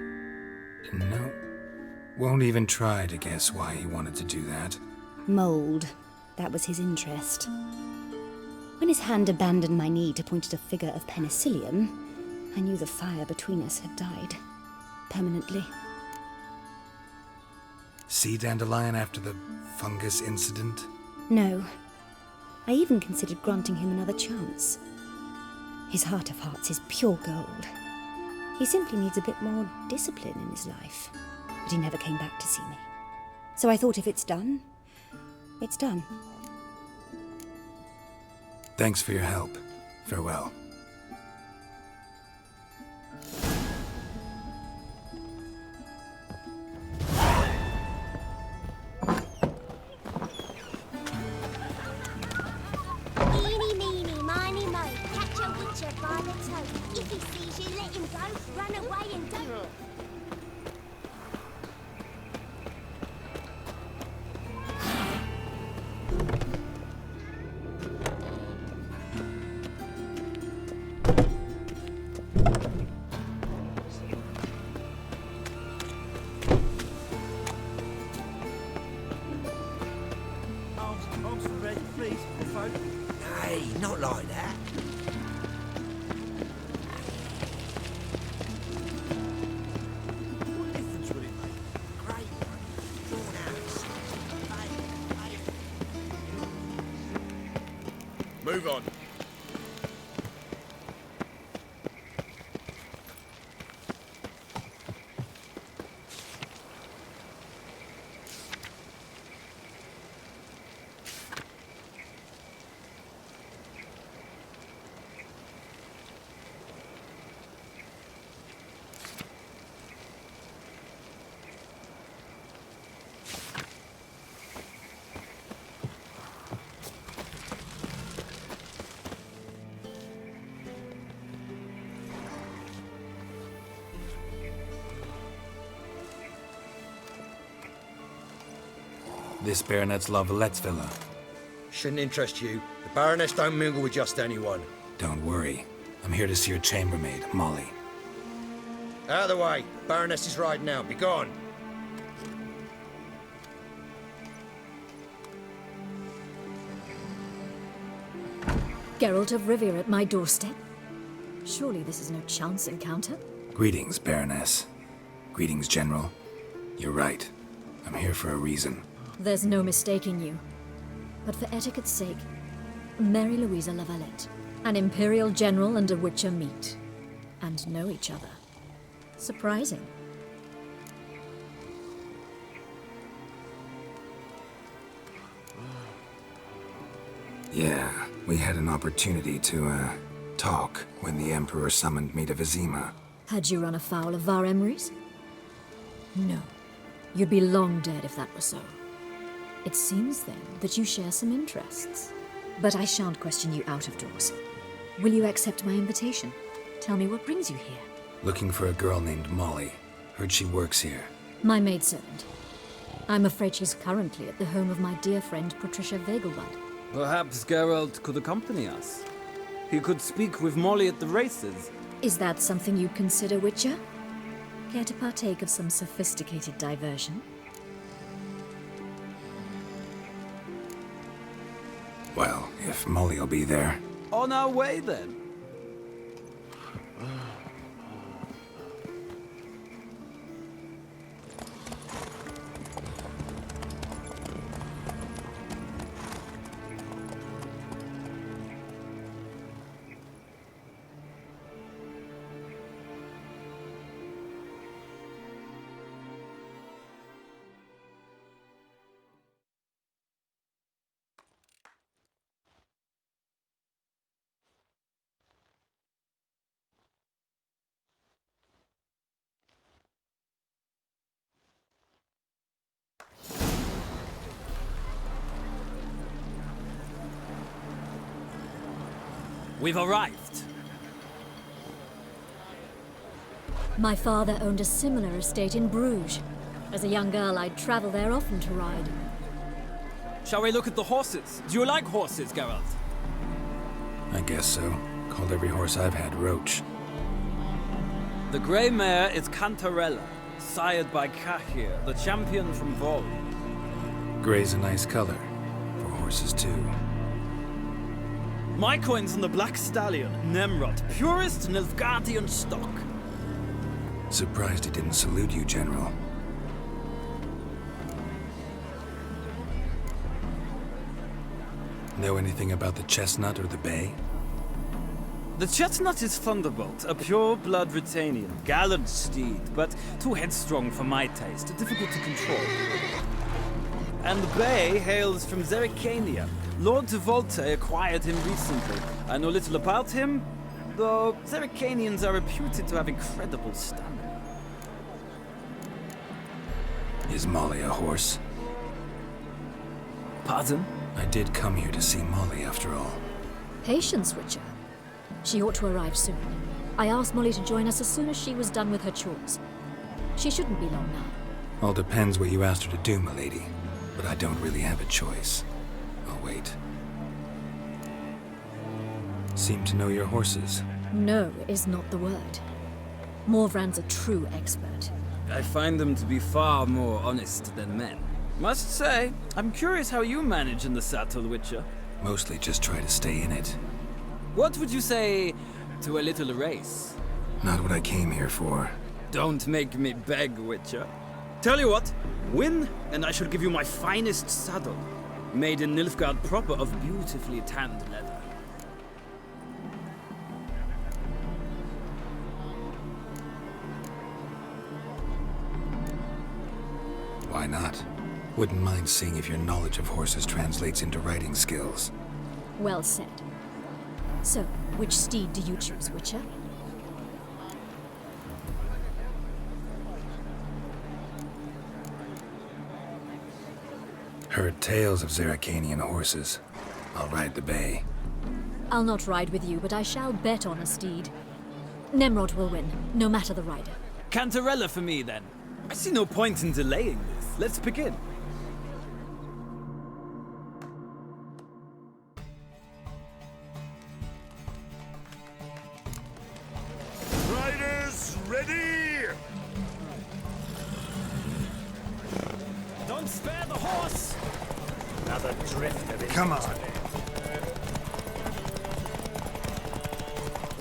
No. Won't even try to guess why he wanted to do that. Mould. That was his interest. When his hand abandoned my knee to point at a figure of penicillium, I knew the fire between us had died. Permanently. See Dandelion after the fungus incident? No. I even considered granting him another chance. His heart of hearts is pure gold. He simply needs a bit more discipline in his life. But he never came back to see me. So I thought if it's done, it's done. Thanks for your help. Farewell. Eeny, meeny, miny, mo. Catch a witcher by the toe. If he sees you, let him go. Run away and don't. Arms for red, please, folk. Hey, not like that. What difference would it make? Great one. Drawn out. Move on. This Baronet's La Vallette's villa. Shouldn't interest you. The Baroness don't mingle with just anyone. Don't worry. I'm here to see your chambermaid, Molly. Out of the way. Baroness is riding out. Be gone. Geralt of Rivia at my doorstep? Surely this is no chance encounter? Greetings, Baroness. Greetings, General. You're right. I'm here for a reason. There's no mistaking you. But for etiquette's sake, Mary Louisa La Valette. An Imperial General and a Witcher meet. And know each other. Surprising. Yeah, we had an opportunity to, talk when the Emperor summoned me to Vizima. Had you run afoul of Var Emrys? No. You'd be long dead if that were so. It seems, then, that you share some interests. But I shan't question you out of doors. Will you accept my invitation? Tell me what brings you here. Looking for a girl named Molly. Heard she works here. My maidservant. I'm afraid she's currently at the home of my dear friend Patricia Vegelbud. Perhaps Geralt could accompany us. He could speak with Molly at the races. Is that something you'd consider, Witcher? Care to partake of some sophisticated diversion? Well, if Molly'll be there. On our way, then. We've arrived. My father owned a similar estate in Bruges. As a young girl, I'd travel there often to ride. Shall we look at the horses? Do you like horses, Geralt? I guess so. Called every horse I've had Roach. The grey mare is Cantarella, sired by Cahir, the champion from Vol. Grey's a nice color. For horses, too. My coin's on the Black Stallion, Nemrod, purest Nilfgaardian stock. Surprised he didn't salute you, General. Know anything about the Chestnut or the Bay? The Chestnut is Thunderbolt, a pure-blood Britannian, gallant steed, but too headstrong for my taste, difficult to control. And the Bay hails from Zerrikania. Lord de Volte acquired him recently. I know little about him, though Zerrikanians are reputed to have incredible stamina. Is Molly a horse? Pardon? I did come here to see Molly, after all. Patience, Witcher. She ought to arrive soon. I asked Molly to join us as soon as she was done with her chores. She shouldn't be long now. All depends what you asked her to do, milady. But I don't really have a choice. I'll wait. Seem to know your horses. No is not the word. Morvran's a true expert. I find them to be far more honest than men. Must say, I'm curious how you manage in the saddle, Witcher. Mostly just try to stay in it. What would you say to a little race? Not what I came here for. Don't make me beg, Witcher. Tell you what, win, and I shall give you my finest saddle. Made in Nilfgaard proper of beautifully tanned leather. Why not? Wouldn't mind seeing if your knowledge of horses translates into riding skills. Well said. So, which steed do you choose, Witcher? Heard tales of Zerrikanian horses. I'll ride the Bay. I'll not ride with you, but I shall bet on a steed. Nemrod will win, no matter the rider. Cantarella for me, then. I see no point in delaying this. Let's begin. ready? Don't spare the horse! Another drift of it. Come on.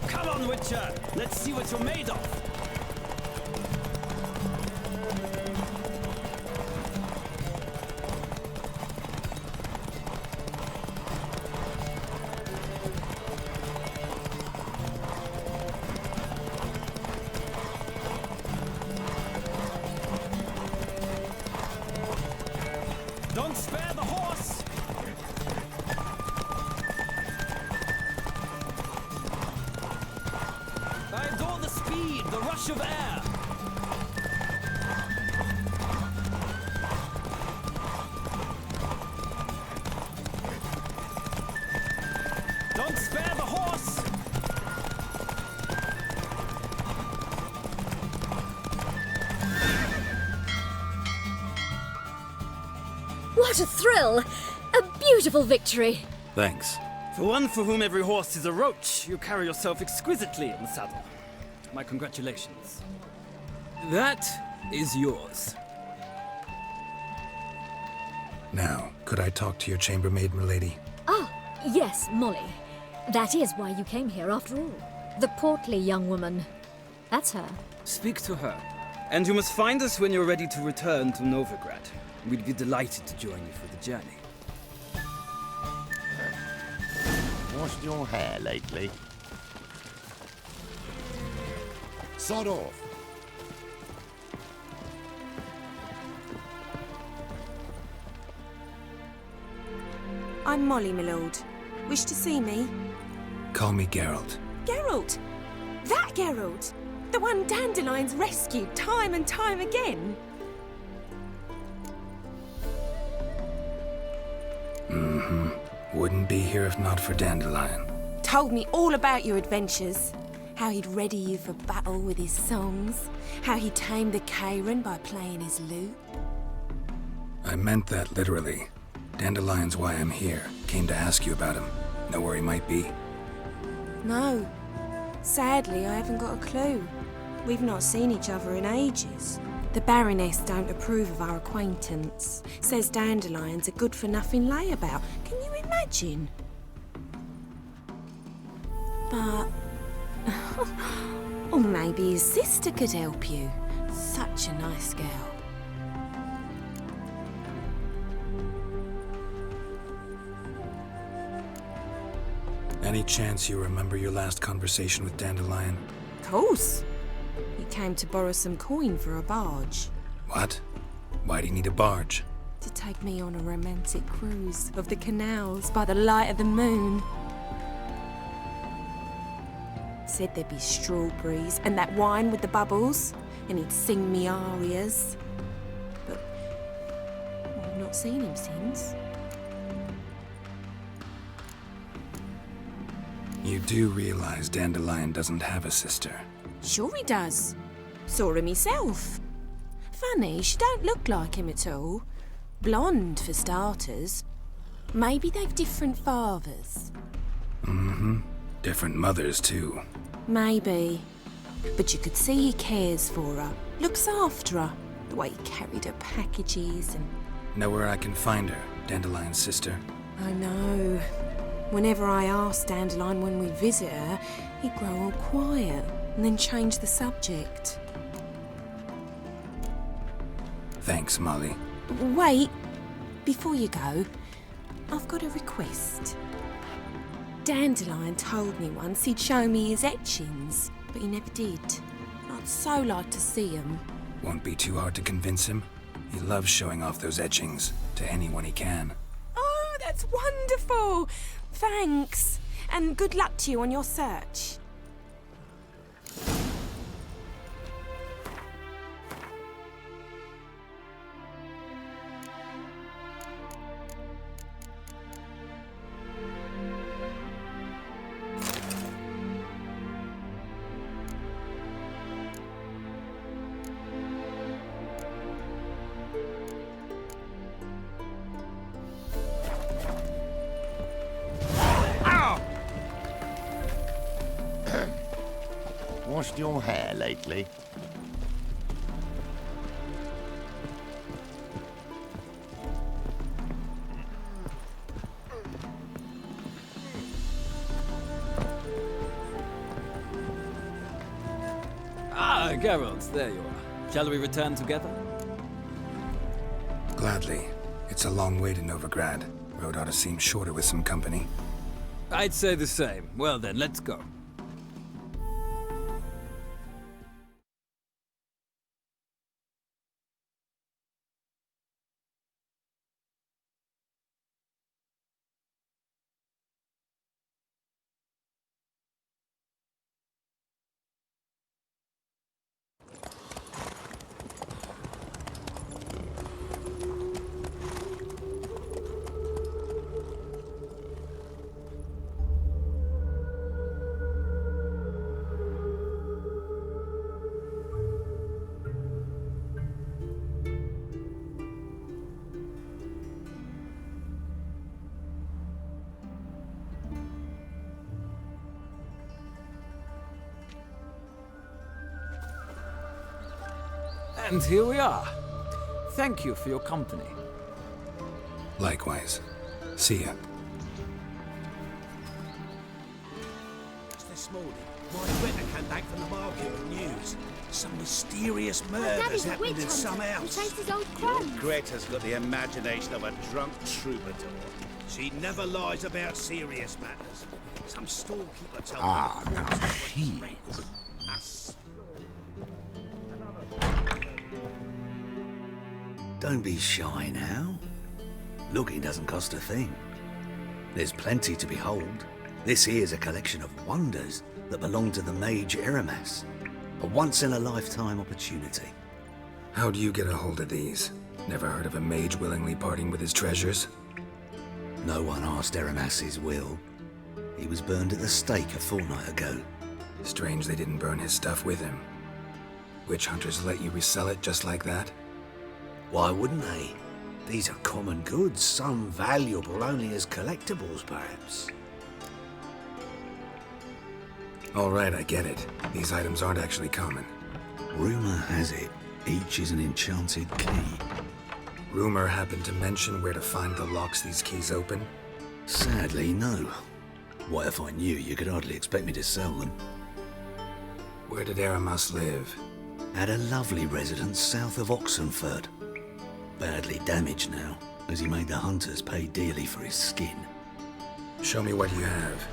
Come on, Witcher! Let's see what you're made of! Don't spare the horse! I adore the speed, the rush of air! Don't spare the horse! What a thrill! A beautiful victory! Thanks. For one for whom every horse is a roach, you carry yourself exquisitely in the saddle. My congratulations. That is yours. Now, could I talk to your chambermaid, milady? Ah, yes, Molly. That is why you came here after all. The portly young woman. That's her. Speak to her. And you must find us when you're ready to return to Novigrad. We'd be delighted to join you for the journey. Washed your hair lately? Sod off. I'm Molly, my lord. Wish to see me? Call me Geralt. Geralt! That Geralt! The one Dandelion's rescued time and time again! Wouldn't be here if not for Dandelion. Told me all about your adventures. How he'd ready you for battle with his songs. How he tamed the Karen by playing his lute. I meant that literally. Dandelion's why I'm here. Came to ask you about him. Know where he might be? No. Sadly, I haven't got a clue. We've not seen each other in ages. The Baroness don't approve of our acquaintance. Says Dandelion's a good-for-nothing layabout. Can you imagine? But... or maybe his sister could help you. Such a nice girl. Any chance you remember your last conversation with Dandelion? Course. He came to borrow some coin for a barge. What? Why'd he need a barge? To take me on a romantic cruise of the canals by the light of the moon. Said there'd be strawberries and that wine with the bubbles, and he'd sing me arias. But I've not seen him since. You do realize Dandelion doesn't have a sister. Sure he does. Saw him myself. Funny, she don't look like him at all. Blonde, for starters. Maybe they've different fathers. Different mothers, too. Maybe. But you could see he cares for her. Looks after her. The way he carried her packages and... Know where I can find her, Dandelion's sister? I know. Whenever I ask Dandelion when we visit her, he'd grow all quiet and then change the subject. Thanks, Molly. Wait. Before you go, I've got a request. Dandelion told me once he'd show me his etchings, but he never did. I'd so like to see them. Won't be too hard to convince him. He loves showing off those etchings to anyone he can. Oh, that's wonderful! Thanks, and good luck to you on your search. washed your hair lately? Ah, Geralt, there you are. Shall we return together? Gladly. It's a long way to Novigrad. Road ought to seem shorter with some company. I'd say the same. Well then, let's go. And here we are. Thank you for your company. Likewise. See ya. Just this morning, my Greta came back from the market with news. Some mysterious murders happened in some house. Greta's got the imagination of a drunk troubadour. She never lies about serious matters. Some storekeeper told Ah, me. now she. Don't be shy now. Looking doesn't cost a thing. There's plenty to behold. This here's a collection of wonders that belong to the mage Eramas. A once-in-a-lifetime opportunity. How'd you get a hold of these? Never heard of a mage willingly parting with his treasures? No one asked Eramas' will. He was burned at the stake a fortnight ago. Strange they didn't burn his stuff with him. Witch hunters let you resell it just like that? Why wouldn't they? These are common goods, some valuable only as collectibles, perhaps. All right, I get it. These items aren't actually common. Rumor has it, each is an enchanted key. Rumor happened to mention where to find the locks these keys open? Sadly, no. What if I knew, you could hardly expect me to sell them. Where did Eramas live? At a lovely residence south of Oxenford. Badly damaged now, as he made the hunters pay dearly for his skin. Show me what you have.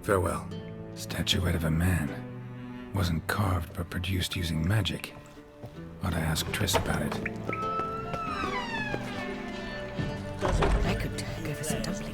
Farewell. Statuette of a man. Wasn't carved, but produced using magic. Ought to ask Triss about it. I could give us a dumpling.